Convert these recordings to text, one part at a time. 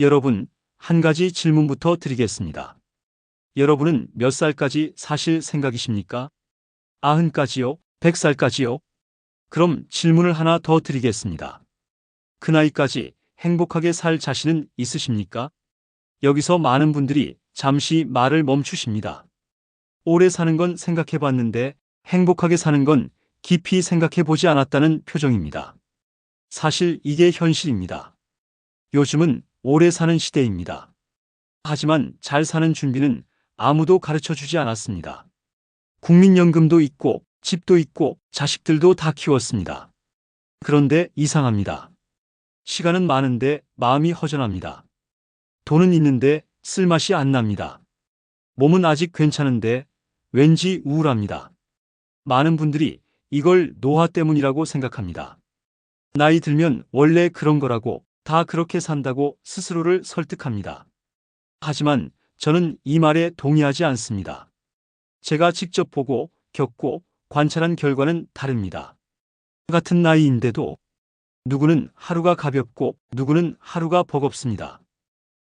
여러분, 한 가지 질문부터 드리겠습니다. 여러분은 몇 살까지 사실 생각이십니까? 90까지요? 100살까지요? 그럼 질문을 하나 더 드리겠습니다. 그 나이까지 행복하게 살 자신은 있으십니까? 여기서 많은 분들이 잠시 말을 멈추십니다. 오래 사는 건 생각해 봤는데 행복하게 사는 건 깊이 생각해 보지 않았다는 표정입니다. 사실 이게 현실입니다. 요즘은 오래 사는 시대입니다. 하지만 잘 사는 준비는 아무도 가르쳐 주지 않았습니다. 국민연금도 있고 집도 있고 자식들도 다 키웠습니다. 그런데 이상합니다. 시간은 많은데 마음이 허전합니다. 돈은 있는데 쓸맛이 안 납니다. 몸은 아직 괜찮은데 왠지 우울합니다. 많은 분들이 이걸 노화 때문이라고 생각합니다. 나이 들면 원래 그런 거라고, 다 그렇게 산다고 스스로를 설득합니다. 하지만 저는 이 말에 동의하지 않습니다. 제가 직접 보고 겪고 관찰한 결과는 다릅니다. 같은 나이인데도 누구는 하루가 가볍고 누구는 하루가 버겁습니다.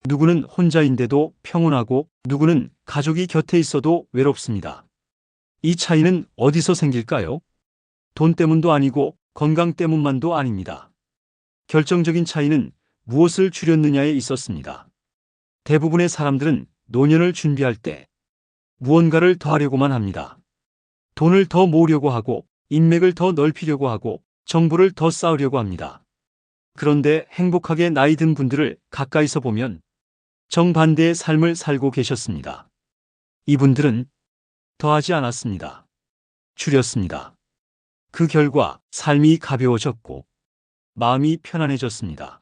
누구는 혼자인데도 평온하고 누구는 가족이 곁에 있어도 외롭습니다. 이 차이는 어디서 생길까요? 돈 때문도 아니고 건강 때문만도 아닙니다. 결정적인 차이는 무엇을 줄였느냐에 있었습니다. 대부분의 사람들은 노년을 준비할 때 무언가를 더 하려고만 합니다. 돈을 더 모으려고 하고 인맥을 더 넓히려고 하고 정보를 더 쌓으려고 합니다. 그런데 행복하게 나이 든 분들을 가까이서 보면 정반대의 삶을 살고 계셨습니다. 이분들은 더하지 않았습니다. 줄였습니다. 그 결과 삶이 가벼워졌고 마음이 편안해졌습니다.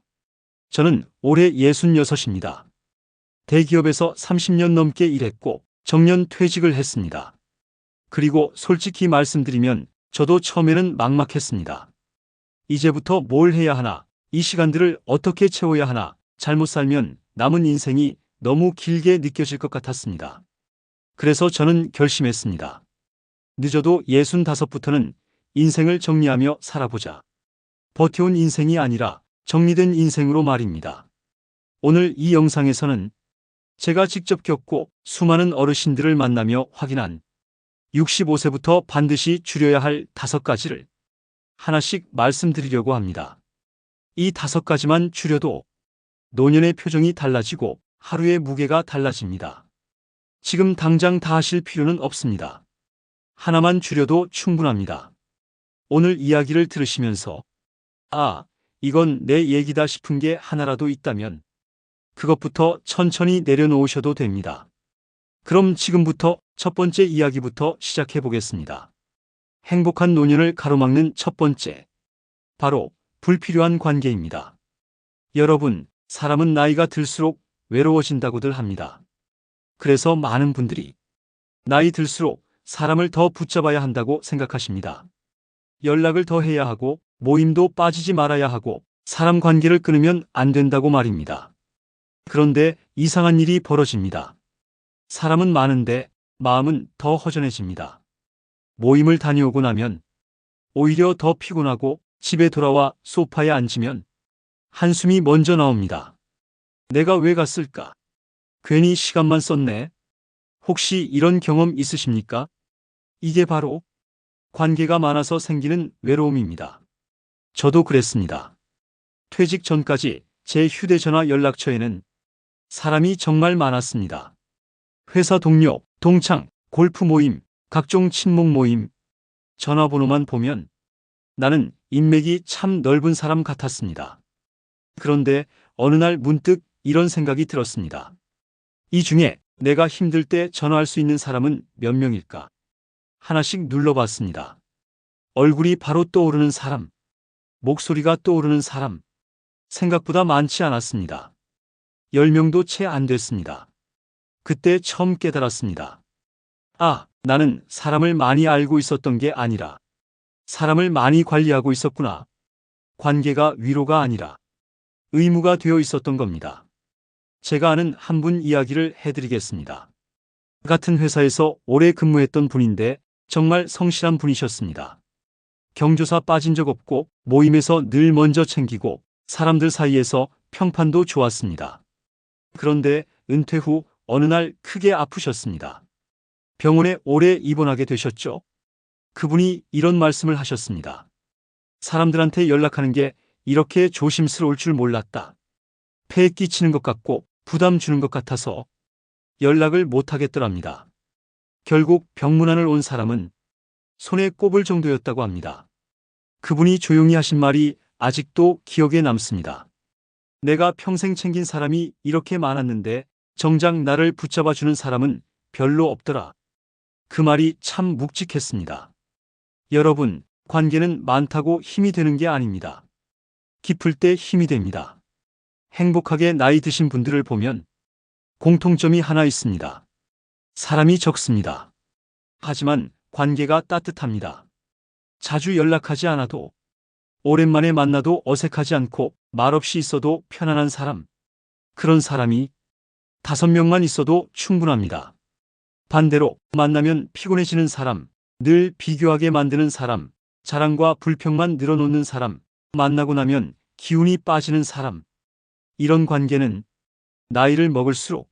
저는 올해 66입니다. 대기업에서 30년 넘게 일했고 정년 퇴직을 했습니다. 그리고 솔직히 말씀드리면 저도 처음에는 막막했습니다. 이제부터 뭘 해야 하나, 이 시간들을 어떻게 채워야 하나, 잘못 살면 남은 인생이 너무 길게 느껴질 것 같았습니다. 그래서 저는 결심했습니다. 늦어도 65부터는 인생을 정리하며 살아보자. 버텨온 인생이 아니라 정리된 인생으로 말입니다. 오늘 이 영상에서는 제가 직접 겪고 수많은 어르신들을 만나며 확인한 65세부터 반드시 줄여야 할 5가지를 하나씩 말씀드리려고 합니다. 이 5가지만 줄여도 노년의 표정이 달라지고 하루의 무게가 달라집니다. 지금 당장 다 하실 필요는 없습니다. 하나만 줄여도 충분합니다. 오늘 이야기를 들으시면서 이건 내 얘기다 싶은 게 하나라도 있다면 그것부터 천천히 내려놓으셔도 됩니다. 그럼 지금부터 첫 번째 이야기부터 시작해 보겠습니다. 행복한 노년을 가로막는 첫 번째, 바로 불필요한 관계입니다. 여러분, 사람은 나이가 들수록 외로워진다고들 합니다. 그래서 많은 분들이 나이 들수록 사람을 더 붙잡아야 한다고 생각하십니다. 연락을 더 해야 하고 모임도 빠지지 말아야 하고 사람 관계를 끊으면 안 된다고 말입니다. 그런데 이상한 일이 벌어집니다. 사람은 많은데 마음은 더 허전해집니다. 모임을 다녀오고 나면 오히려 더 피곤하고 집에 돌아와 소파에 앉으면 한숨이 먼저 나옵니다. 내가 왜 갔을까? 괜히 시간만 썼네. 혹시 이런 경험 있으십니까? 이게 바로 관계가 많아서 생기는 외로움입니다. 저도 그랬습니다. 퇴직 전까지 제 휴대전화 연락처에는 사람이 정말 많았습니다. 회사 동료, 동창, 골프 모임, 각종 친목 모임, 전화번호만 보면 나는 인맥이 참 넓은 사람 같았습니다. 그런데 어느 날 문득 이런 생각이 들었습니다. 이 중에 내가 힘들 때 전화할 수 있는 사람은 몇 명일까? 하나씩 눌러봤습니다. 얼굴이 바로 떠오르는 사람, 목소리가 떠오르는 사람, 생각보다 많지 않았습니다. 10명도 채 안 됐습니다. 그때 처음 깨달았습니다. 나는 사람을 많이 알고 있었던 게 아니라 사람을 많이 관리하고 있었구나. 관계가 위로가 아니라 의무가 되어 있었던 겁니다. 제가 아는 한 분 이야기를 해드리겠습니다. 같은 회사에서 오래 근무했던 분인데 정말 성실한 분이셨습니다. 경조사 빠진 적 없고 모임에서 늘 먼저 챙기고 사람들 사이에서 평판도 좋았습니다. 그런데 은퇴 후 어느 날 크게 아프셨습니다. 병원에 오래 입원하게 되셨죠? 그분이 이런 말씀을 하셨습니다. 사람들한테 연락하는 게 이렇게 조심스러울 줄 몰랐다. 폐에 끼치는 것 같고 부담 주는 것 같아서 연락을 못 하겠더랍니다. 결국 병문안을 온 사람은 손에 꼽을 정도였다고 합니다. 그분이 조용히 하신 말이 아직도 기억에 남습니다. 내가 평생 챙긴 사람이 이렇게 많았는데 정작 나를 붙잡아주는 사람은 별로 없더라. 그 말이 참 묵직했습니다. 여러분, 관계는 많다고 힘이 되는 게 아닙니다. 깊을 때 힘이 됩니다. 행복하게 나이 드신 분들을 보면 공통점이 하나 있습니다. 사람이 적습니다. 하지만 관계가 따뜻합니다. 자주 연락하지 않아도, 오랜만에 만나도 어색하지 않고 말없이 있어도 편안한 사람. 그런 사람이 5명만 있어도 충분합니다. 반대로 만나면 피곤해지는 사람, 늘 비교하게 만드는 사람, 자랑과 불평만 늘어놓는 사람, 만나고 나면 기운이 빠지는 사람. 이런 관계는 나이를 먹을수록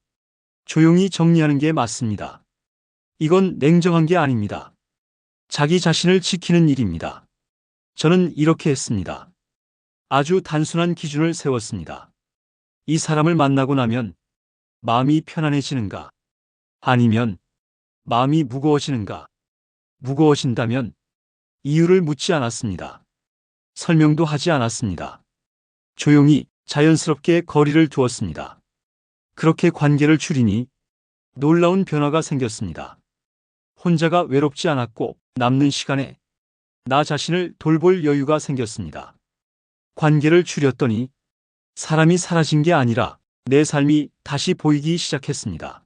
조용히 정리하는 게 맞습니다. 이건 냉정한 게 아닙니다. 자기 자신을 지키는 일입니다. 저는 이렇게 했습니다. 아주 단순한 기준을 세웠습니다. 이 사람을 만나고 나면 마음이 편안해지는가? 아니면 마음이 무거워지는가? 무거워진다면 이유를 묻지 않았습니다. 설명도 하지 않았습니다. 조용히 자연스럽게 거리를 두었습니다. 그렇게 관계를 줄이니 놀라운 변화가 생겼습니다. 혼자가 외롭지 않았고 남는 시간에 나 자신을 돌볼 여유가 생겼습니다. 관계를 줄였더니 사람이 사라진 게 아니라 내 삶이 다시 보이기 시작했습니다.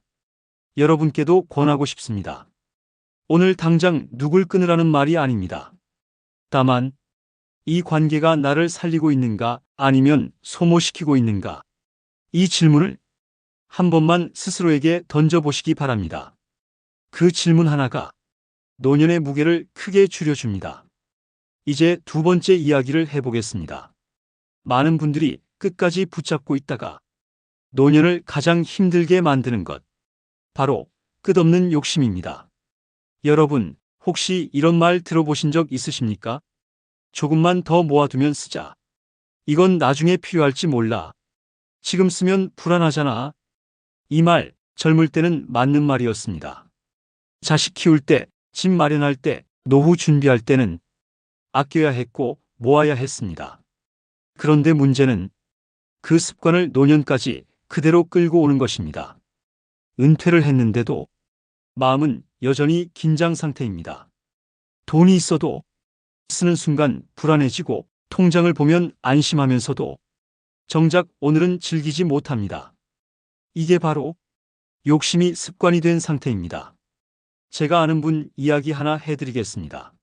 여러분께도 권하고 싶습니다. 오늘 당장 누굴 끊으라는 말이 아닙니다. 다만 이 관계가 나를 살리고 있는가 아니면 소모시키고 있는가? 이 질문을 한 번만 스스로에게 던져보시기 바랍니다. 그 질문 하나가 노년의 무게를 크게 줄여줍니다. 이제 두 번째 이야기를 해보겠습니다. 많은 분들이 끝까지 붙잡고 있다가 노년을 가장 힘들게 만드는 것. 바로 끝없는 욕심입니다. 여러분, 혹시 이런 말 들어보신 적 있으십니까? 조금만 더 모아두면 쓰자. 이건 나중에 필요할지 몰라. 지금 쓰면 불안하잖아. 이 말, 젊을 때는 맞는 말이었습니다. 자식 키울 때, 집 마련할 때, 노후 준비할 때는 아껴야 했고 모아야 했습니다. 그런데 문제는 그 습관을 노년까지 그대로 끌고 오는 것입니다. 은퇴를 했는데도 마음은 여전히 긴장 상태입니다. 돈이 있어도 쓰는 순간 불안해지고 통장을 보면 안심하면서도 정작 오늘은 즐기지 못합니다. 이게 바로 욕심이 습관이 된 상태입니다. 제가 아는 분 이야기 하나 해드리겠습니다.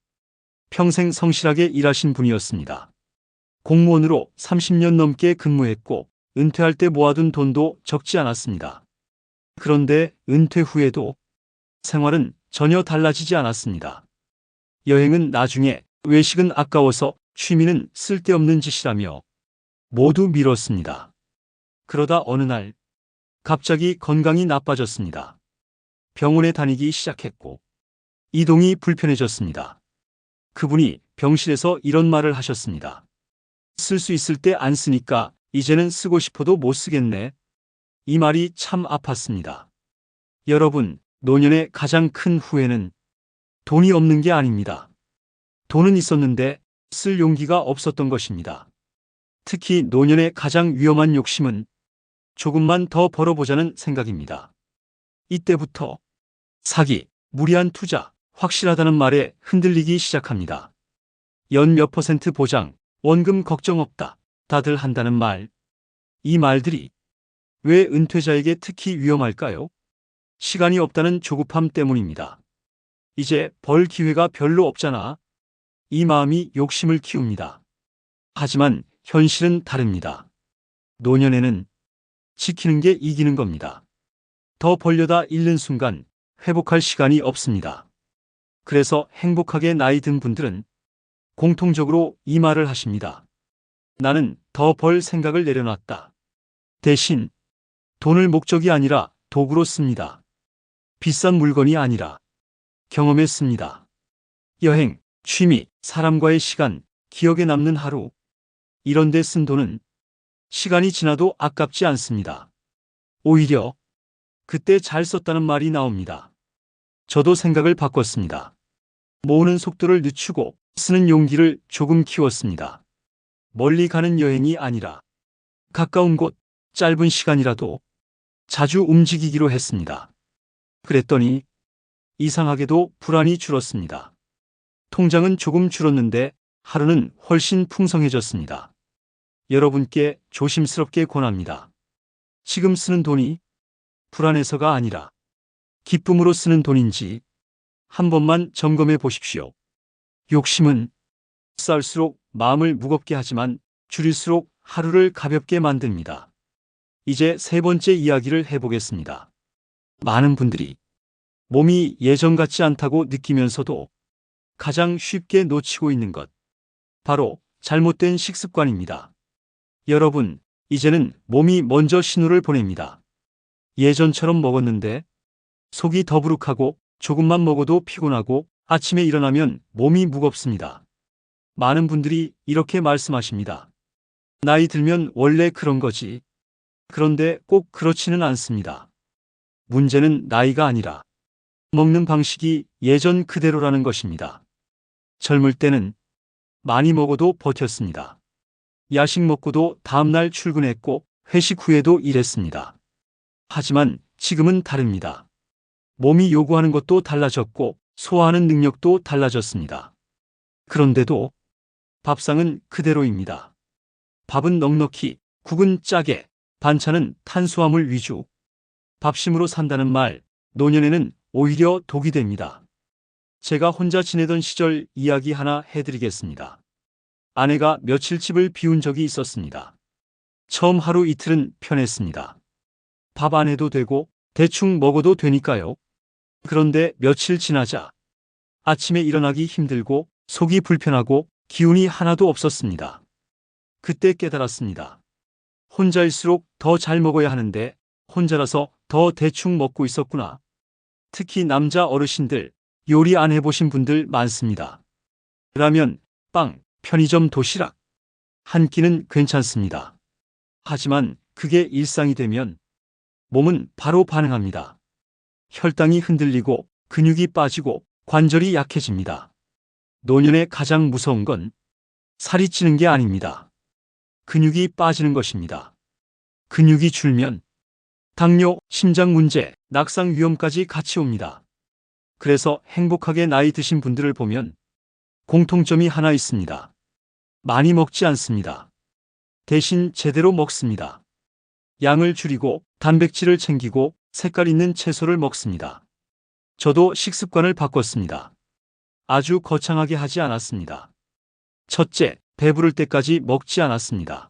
평생 성실하게 일하신 분이었습니다. 공무원으로 30년 넘게 근무했고 은퇴할 때 모아둔 돈도 적지 않았습니다. 그런데 은퇴 후에도 생활은 전혀 달라지지 않았습니다. 여행은 나중에, 외식은 아까워서, 취미는 쓸데없는 짓이라며 모두 미뤘습니다. 그러다 어느 날 갑자기 건강이 나빠졌습니다. 병원에 다니기 시작했고 이동이 불편해졌습니다. 그분이 병실에서 이런 말을 하셨습니다. 쓸 수 있을 때 안 쓰니까 이제는 쓰고 싶어도 못 쓰겠네. 이 말이 참 아팠습니다. 여러분, 노년의 가장 큰 후회는 돈이 없는 게 아닙니다. 돈은 있었는데 쓸 용기가 없었던 것입니다. 특히 노년의 가장 위험한 욕심은 조금만 더 벌어보자는 생각입니다. 이때부터 사기, 무리한 투자, 확실하다는 말에 흔들리기 시작합니다. 연 몇 % 보장, 원금 걱정 없다. 다들 한다는 말. 이 말들이 왜 은퇴자에게 특히 위험할까요? 시간이 없다는 조급함 때문입니다. 이제 벌 기회가 별로 없잖아. 이 마음이 욕심을 키웁니다. 하지만 현실은 다릅니다. 노년에는 지키는 게 이기는 겁니다. 더 벌려다 잃는 순간 회복할 시간이 없습니다. 그래서 행복하게 나이 든 분들은 공통적으로 이 말을 하십니다. 나는 더 벌 생각을 내려놨다. 대신 돈을 목적이 아니라 도구로 씁니다. 비싼 물건이 아니라 경험에 씁니다. 여행, 취미, 사람과의 시간, 기억에 남는 하루. 이런 데 쓴 돈은 시간이 지나도 아깝지 않습니다. 오히려 그때 잘 썼다는 말이 나옵니다. 저도 생각을 바꿨습니다. 모으는 속도를 늦추고 쓰는 용기를 조금 키웠습니다. 멀리 가는 여행이 아니라 가까운 곳, 짧은 시간이라도 자주 움직이기로 했습니다. 그랬더니 이상하게도 불안이 줄었습니다. 통장은 조금 줄었는데 하루는 훨씬 풍성해졌습니다. 여러분께 조심스럽게 권합니다. 지금 쓰는 돈이 불안해서가 아니라 기쁨으로 쓰는 돈인지 한 번만 점검해 보십시오. 욕심은 쌓을수록 마음을 무겁게 하지만 줄일수록 하루를 가볍게 만듭니다. 이제 세 번째 이야기를 해보겠습니다. 많은 분들이 몸이 예전 같지 않다고 느끼면서도 가장 쉽게 놓치고 있는 것, 바로 잘못된 식습관입니다. 여러분, 이제는 몸이 먼저 신호를 보냅니다. 예전처럼 먹었는데 속이 더부룩하고 조금만 먹어도 피곤하고 아침에 일어나면 몸이 무겁습니다. 많은 분들이 이렇게 말씀하십니다. 나이 들면 원래 그런 거지. 그런데 꼭 그렇지는 않습니다. 문제는 나이가 아니라 먹는 방식이 예전 그대로라는 것입니다. 젊을 때는 많이 먹어도 버텼습니다. 야식 먹고도 다음날 출근했고 회식 후에도 일했습니다. 하지만 지금은 다릅니다. 몸이 요구하는 것도 달라졌고 소화하는 능력도 달라졌습니다. 그런데도 밥상은 그대로입니다. 밥은 넉넉히, 국은 짜게, 반찬은 탄수화물 위주. 밥심으로 산다는 말, 노년에는 오히려 독이 됩니다. 제가 혼자 지내던 시절 이야기 하나 해드리겠습니다. 아내가 며칠 집을 비운 적이 있었습니다. 처음 하루 이틀은 편했습니다. 밥 안 해도 되고 대충 먹어도 되니까요. 그런데 며칠 지나자 아침에 일어나기 힘들고 속이 불편하고 기운이 하나도 없었습니다. 그때 깨달았습니다. 혼자일수록 더 잘 먹어야 하는데 혼자라서 더 대충 먹고 있었구나. 특히 남자 어르신들, 요리 안 해보신 분들 많습니다. 라면, 빵, 편의점 도시락. 한 끼는 괜찮습니다. 하지만 그게 일상이 되면 몸은 바로 반응합니다. 혈당이 흔들리고 근육이 빠지고 관절이 약해집니다. 노년에 가장 무서운 건 살이 찌는 게 아닙니다. 근육이 빠지는 것입니다. 근육이 줄면 당뇨, 심장 문제, 낙상 위험까지 같이 옵니다. 그래서 행복하게 나이 드신 분들을 보면 공통점이 하나 있습니다. 많이 먹지 않습니다. 대신 제대로 먹습니다. 양을 줄이고 단백질을 챙기고 색깔 있는 채소를 먹습니다. 저도 식습관을 바꿨습니다. 아주 거창하게 하지 않았습니다. 첫째, 배부를 때까지 먹지 않았습니다.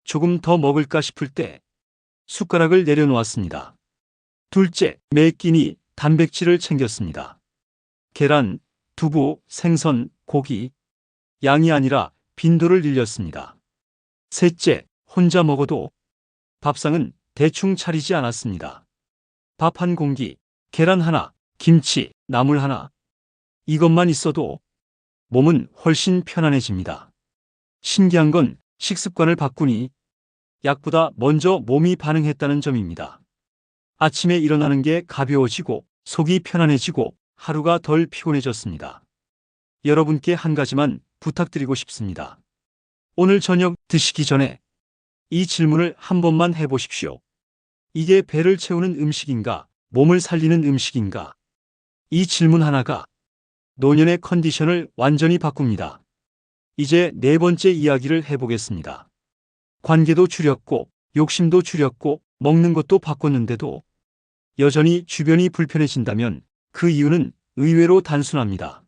조금 더 먹을까 싶을 때 숟가락을 내려놓았습니다. 둘째, 매 끼니 단백질을 챙겼습니다. 계란, 두부, 생선, 고기. 양이 아니라 빈도를 늘렸습니다. 셋째, 혼자 먹어도 밥상은 대충 차리지 않았습니다. 밥 한 공기, 계란 하나, 김치, 나물 하나. 이것만 있어도 몸은 훨씬 편안해집니다. 신기한 건 식습관을 바꾸니 약보다 먼저 몸이 반응했다는 점입니다. 아침에 일어나는 게 가벼워지고 속이 편안해지고 하루가 덜 피곤해졌습니다. 여러분께 한 가지만 부탁드리고 싶습니다. 오늘 저녁 드시기 전에 이 질문을 한 번만 해보십시오. 이게 배를 채우는 음식인가, 몸을 살리는 음식인가? 이 질문 하나가 노년의 컨디션을 완전히 바꿉니다. 이제 네 번째 이야기를 해보겠습니다. 관계도 줄였고, 욕심도 줄였고, 먹는 것도 바꿨는데도 여전히 주변이 불편해진다면 그 이유는 의외로 단순합니다.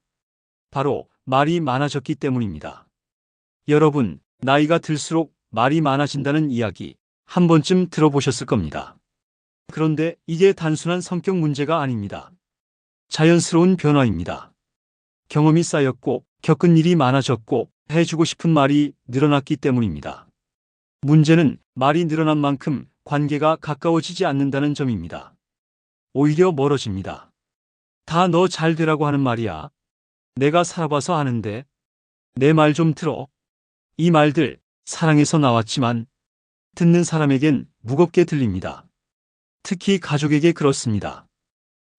바로 말이 많아졌기 때문입니다. 여러분, 나이가 들수록 말이 많아진다는 이야기 한 번쯤 들어보셨을 겁니다. 그런데 이게 단순한 성격 문제가 아닙니다. 자연스러운 변화입니다. 경험이 쌓였고 겪은 일이 많아졌고 해주고 싶은 말이 늘어났기 때문입니다. 문제는 말이 늘어난 만큼 관계가 가까워지지 않는다는 점입니다. 오히려 멀어집니다. 다 너 잘 되라고 하는 말이야. 내가 살아봐서 아는데. 내 말 좀 들어. 이 말들 사랑에서 나왔지만 듣는 사람에겐 무겁게 들립니다. 특히 가족에게 그렇습니다.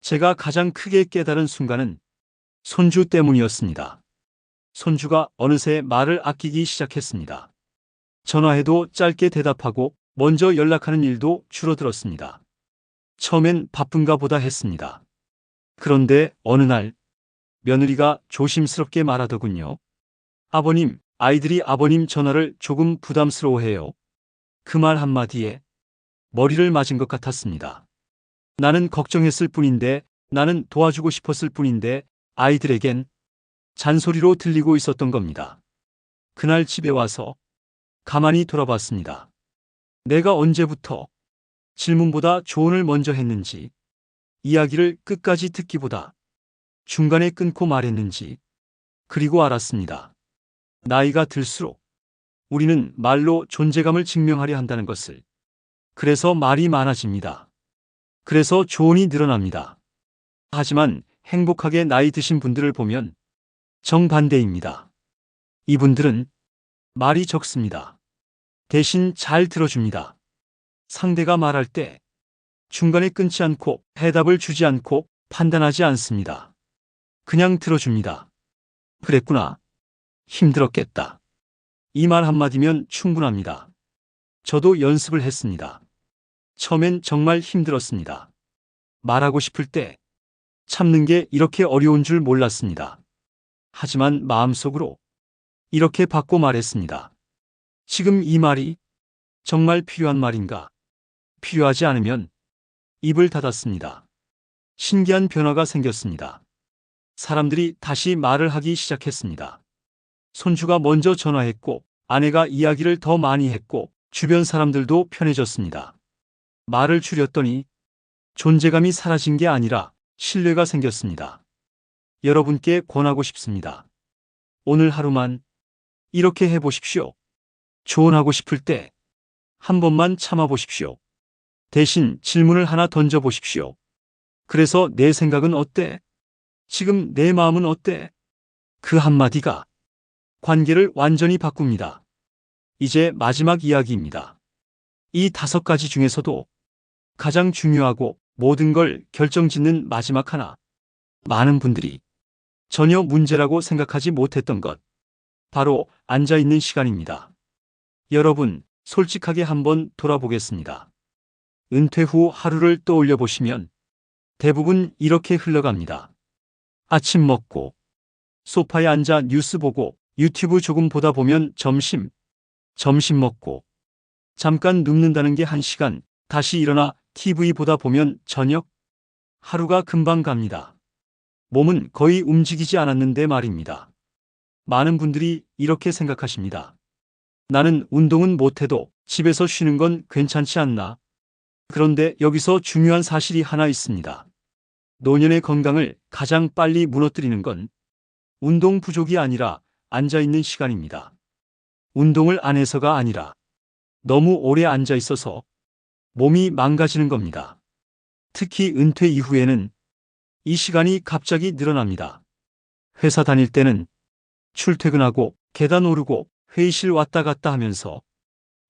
제가 가장 크게 깨달은 순간은 손주 때문이었습니다. 손주가 어느새 말을 아끼기 시작했습니다. 전화해도 짧게 대답하고 먼저 연락하는 일도 줄어들었습니다. 처음엔 바쁜가 보다 했습니다. 그런데 어느 날 며느리가 조심스럽게 말하더군요. 아버님, 아이들이 아버님 전화를 조금 부담스러워해요. 그 말 한마디에 머리를 맞은 것 같았습니다. 나는 걱정했을 뿐인데, 나는 도와주고 싶었을 뿐인데 아이들에겐 잔소리로 들리고 있었던 겁니다. 그날 집에 와서 가만히 돌아봤습니다. 내가 언제부터 질문보다 조언을 먼저 했는지, 이야기를 끝까지 듣기보다 중간에 끊고 말했는지, 그리고 알았습니다. 나이가 들수록 우리는 말로 존재감을 증명하려 한다는 것을. 그래서 말이 많아집니다. 그래서 조언이 늘어납니다. 하지만 행복하게 나이 드신 분들을 보면 정반대입니다. 이분들은 말이 적습니다. 대신 잘 들어줍니다. 상대가 말할 때 중간에 끊지 않고 해답을 주지 않고 판단하지 않습니다. 그냥 들어줍니다. 그랬구나. 힘들었겠다. 이 말 한마디면 충분합니다. 저도 연습을 했습니다. 처음엔 정말 힘들었습니다. 말하고 싶을 때 참는 게 이렇게 어려운 줄 몰랐습니다. 하지만 마음속으로 이렇게 받고 말했습니다. 지금 이 말이 정말 필요한 말인가? 필요하지 않으면 입을 닫았습니다. 신기한 변화가 생겼습니다. 사람들이 다시 말을 하기 시작했습니다. 손주가 먼저 전화했고, 아내가 이야기를 더 많이 했고, 주변 사람들도 편해졌습니다. 말을 줄였더니 존재감이 사라진 게 아니라 신뢰가 생겼습니다. 여러분께 권하고 싶습니다. 오늘 하루만 이렇게 해보십시오. 조언하고 싶을 때 한 번만 참아보십시오. 대신 질문을 하나 던져보십시오. 그래서 내 생각은 어때? 지금 내 마음은 어때? 그 한마디가 관계를 완전히 바꿉니다. 이제 마지막 이야기입니다. 이 5가지 중에서도 가장 중요하고 모든 걸 결정짓는 마지막 하나. 많은 분들이 전혀 문제라고 생각하지 못했던 것. 바로 앉아있는 시간입니다. 여러분, 솔직하게 한번 돌아보겠습니다. 은퇴 후 하루를 떠올려 보시면 대부분 이렇게 흘러갑니다. 아침 먹고, 소파에 앉아 뉴스 보고, 유튜브 조금 보다 보면 점심 먹고, 잠깐 눕는다는 게 1시간, 다시 일어나 TV 보다 보면 저녁. 하루가 금방 갑니다. 몸은 거의 움직이지 않았는데 말입니다. 많은 분들이 이렇게 생각하십니다. 나는 운동은 못해도 집에서 쉬는 건 괜찮지 않나? 그런데 여기서 중요한 사실이 하나 있습니다. 노년의 건강을 가장 빨리 무너뜨리는 건 운동 부족이 아니라 앉아있는 시간입니다. 운동을 안 해서가 아니라 너무 오래 앉아 있어서 몸이 망가지는 겁니다. 특히 은퇴 이후에는 이 시간이 갑자기 늘어납니다. 회사 다닐 때는 출퇴근하고 계단 오르고 회의실 왔다 갔다 하면서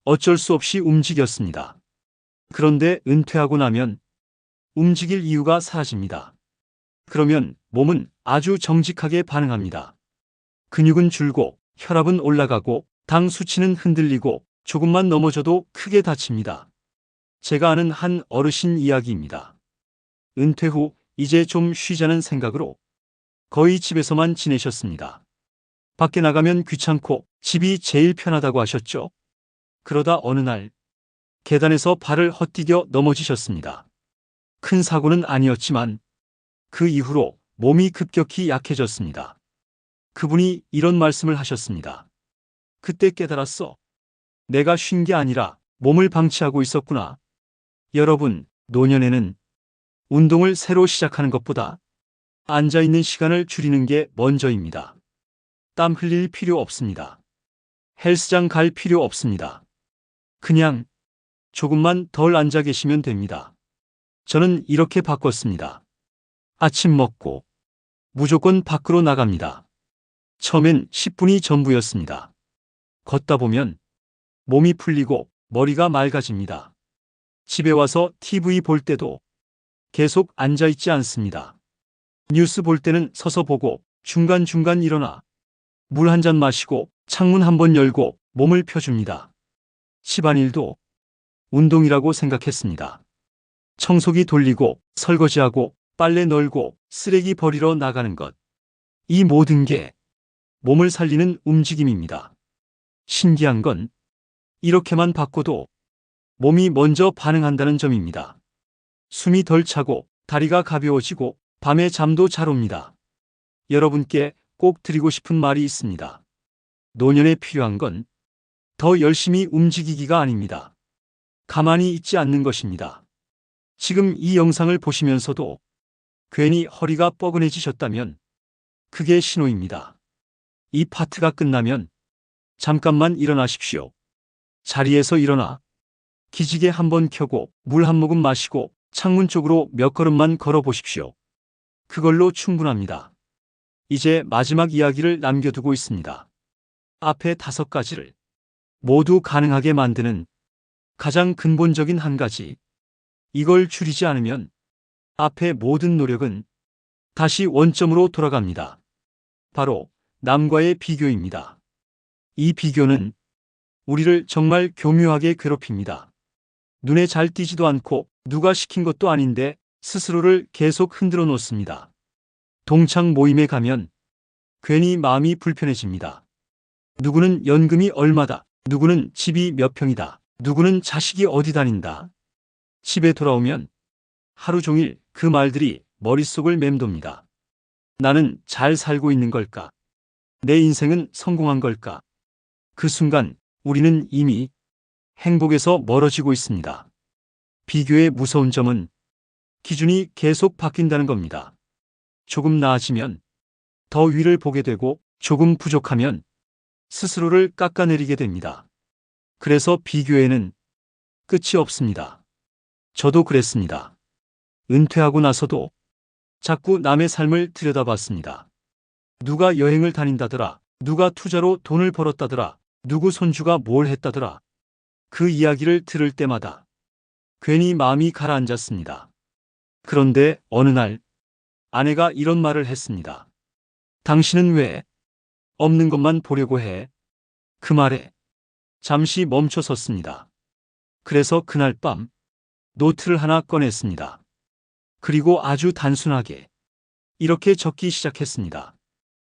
어쩔 수 없이 움직였습니다. 그런데 은퇴하고 나면 움직일 이유가 사라집니다. 그러면 몸은 아주 정직하게 반응합니다. 근육은 줄고 혈압은 올라가고 당 수치는 흔들리고 조금만 넘어져도 크게 다칩니다. 제가 아는 한 어르신 이야기입니다. 은퇴 후 이제 좀 쉬자는 생각으로 거의 집에서만 지내셨습니다. 밖에 나가면 귀찮고 집이 제일 편하다고 하셨죠. 그러다 어느 날 계단에서 발을 헛디뎌 넘어지셨습니다. 큰 사고는 아니었지만 그 이후로 몸이 급격히 약해졌습니다. 그분이 이런 말씀을 하셨습니다. 그때 깨달았어. 내가 쉰 게 아니라 몸을 방치하고 있었구나. 여러분, 노년에는 운동을 새로 시작하는 것보다 앉아있는 시간을 줄이는 게 먼저입니다. 땀 흘릴 필요 없습니다. 헬스장 갈 필요 없습니다. 그냥 조금만 덜 앉아 계시면 됩니다. 저는 이렇게 바꿨습니다. 아침 먹고 무조건 밖으로 나갑니다. 처음엔 10분이 전부였습니다. 걷다 보면 몸이 풀리고 머리가 맑아집니다. 집에 와서 TV 볼 때도 계속 앉아 있지 않습니다. 뉴스 볼 때는 서서 보고 중간중간 일어나 물 한 잔 마시고 창문 한번 열고 몸을 펴줍니다. 집안일도 운동이라고 생각했습니다. 청소기 돌리고 설거지하고 빨래 널고 쓰레기 버리러 나가는 것. 이 모든 게 몸을 살리는 움직임입니다. 신기한 건 이렇게만 바꿔도 몸이 먼저 반응한다는 점입니다. 숨이 덜 차고 다리가 가벼워지고 밤에 잠도 잘 옵니다. 여러분께 꼭 드리고 싶은 말이 있습니다. 노년에 필요한 건 더 열심히 움직이기가 아닙니다. 가만히 있지 않는 것입니다. 지금 이 영상을 보시면서도 괜히 허리가 뻐근해지셨다면 그게 신호입니다. 이 파트가 끝나면 잠깐만 일어나십시오. 자리에서 일어나 기지개 한번 켜고 물 한 모금 마시고 창문 쪽으로 몇 걸음만 걸어 보십시오. 그걸로 충분합니다. 이제 마지막 이야기를 남겨두고 있습니다. 앞에 5가지를 모두 가능하게 만드는 가장 근본적인 한 가지. 이걸 줄이지 않으면 앞의 모든 노력은 다시 원점으로 돌아갑니다. 바로 남과의 비교입니다. 이 비교는 우리를 정말 교묘하게 괴롭힙니다. 눈에 잘 띄지도 않고 누가 시킨 것도 아닌데 스스로를 계속 흔들어 놓습니다. 동창 모임에 가면 괜히 마음이 불편해집니다. 누구는 연금이 얼마다, 누구는 집이 몇 평이다, 누구는 자식이 어디 다닌다. 집에 돌아오면 하루 종일 그 말들이 머릿속을 맴돕니다. 나는 잘 살고 있는 걸까? 내 인생은 성공한 걸까? 그 순간 우리는 이미 행복에서 멀어지고 있습니다. 비교의 무서운 점은 기준이 계속 바뀐다는 겁니다. 조금 나아지면 더 위를 보게 되고 조금 부족하면 스스로를 깎아내리게 됩니다. 그래서 비교에는 끝이 없습니다. 저도 그랬습니다. 은퇴하고 나서도 자꾸 남의 삶을 들여다봤습니다. 누가 여행을 다닌다더라, 누가 투자로 돈을 벌었다더라, 누구 손주가 뭘 했다더라. 그 이야기를 들을 때마다 괜히 마음이 가라앉았습니다. 그런데 어느 날 아내가 이런 말을 했습니다. 당신은 왜 없는 것만 보려고 해? 그 말에 잠시 멈춰 섰습니다. 그래서 그날 밤 노트를 하나 꺼냈습니다. 그리고 아주 단순하게 이렇게 적기 시작했습니다.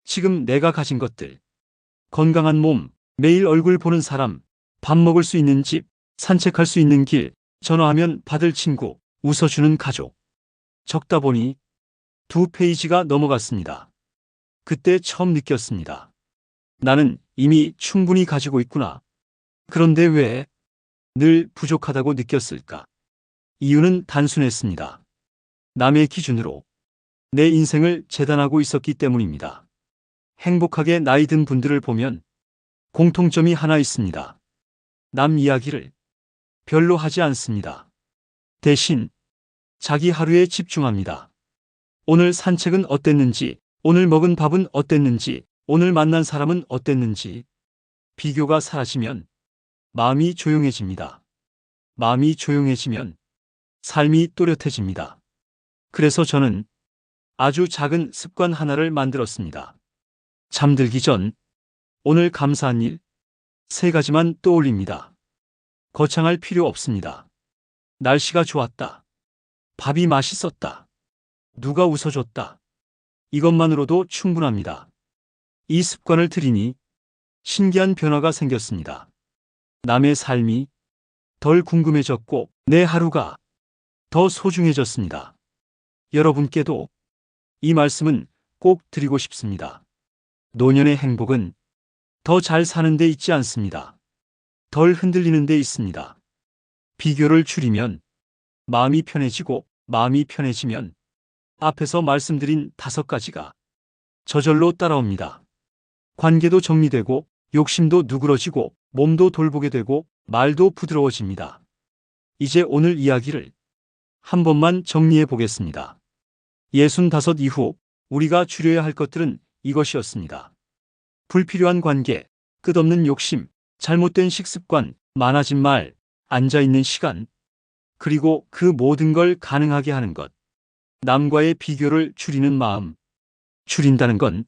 지금 내가 가진 것들, 건강한 몸, 매일 얼굴 보는 사람, 밥 먹을 수 있는 집, 산책할 수 있는 길, 전화하면 받을 친구, 웃어주는 가족. 적다 보니 2페이지가 넘어갔습니다. 그때 처음 느꼈습니다. 나는 이미 충분히 가지고 있구나. 그런데 왜 늘 부족하다고 느꼈을까? 이유는 단순했습니다. 남의 기준으로 내 인생을 재단하고 있었기 때문입니다. 행복하게 나이 든 분들을 보면 공통점이 하나 있습니다. 남 이야기를 별로 하지 않습니다. 대신 자기 하루에 집중합니다. 오늘 산책은 어땠는지, 오늘 먹은 밥은 어땠는지, 오늘 만난 사람은 어땠는지. 비교가 사라지면 마음이 조용해집니다. 마음이 조용해지면 삶이 또렷해집니다. 그래서 저는 아주 작은 습관 하나를 만들었습니다. 잠들기 전 오늘 감사한 일 3가지만 떠올립니다. 거창할 필요 없습니다. 날씨가 좋았다. 밥이 맛있었다. 누가 웃어줬다. 이것만으로도 충분합니다. 이 습관을 들이니 신기한 변화가 생겼습니다. 남의 삶이 덜 궁금해졌고 내 하루가 더 소중해졌습니다. 여러분께도 이 말씀은 꼭 드리고 싶습니다. 노년의 행복은 더 잘 사는 데 있지 않습니다. 덜 흔들리는 데 있습니다. 비교를 줄이면 마음이 편해지고 마음이 편해지면 앞에서 말씀드린 5가지가 저절로 따라옵니다. 관계도 정리되고 욕심도 누그러지고 몸도 돌보게 되고 말도 부드러워집니다. 이제 오늘 이야기를 한 번만 정리해 보겠습니다. 65 이후 우리가 줄여야 할 것들은 이것이었습니다. 불필요한 관계, 끝없는 욕심, 잘못된 식습관, 많아진 말, 앉아있는 시간, 그리고 그 모든 걸 가능하게 하는 것. 남과의 비교를 줄이는 마음. 줄인다는 건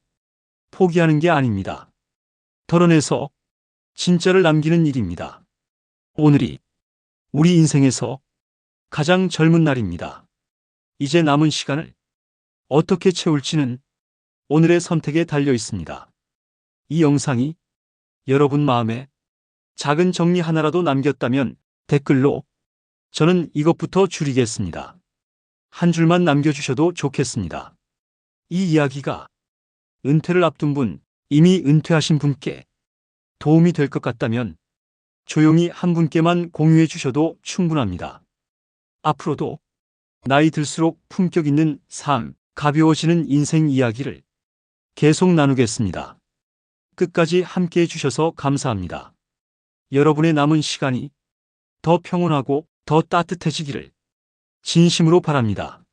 포기하는 게 아닙니다. 덜어내서 진짜를 남기는 일입니다. 오늘이 우리 인생에서 가장 젊은 날입니다. 이제 남은 시간을 어떻게 채울지는 오늘의 선택에 달려 있습니다. 이 영상이 여러분 마음에 작은 정리 하나라도 남겼다면 댓글로 저는 이것부터 줄이겠습니다. 한 줄만 남겨주셔도 좋겠습니다. 이 이야기가 은퇴를 앞둔 분, 이미 은퇴하신 분께 도움이 될 것 같다면 조용히 한 분께만 공유해 주셔도 충분합니다. 앞으로도 나이 들수록 품격 있는 삶, 가벼워지는 인생 이야기를 계속 나누겠습니다. 끝까지 함께 해주셔서 감사합니다. 여러분의 남은 시간이 더 평온하고 더 따뜻해지기를 진심으로 바랍니다.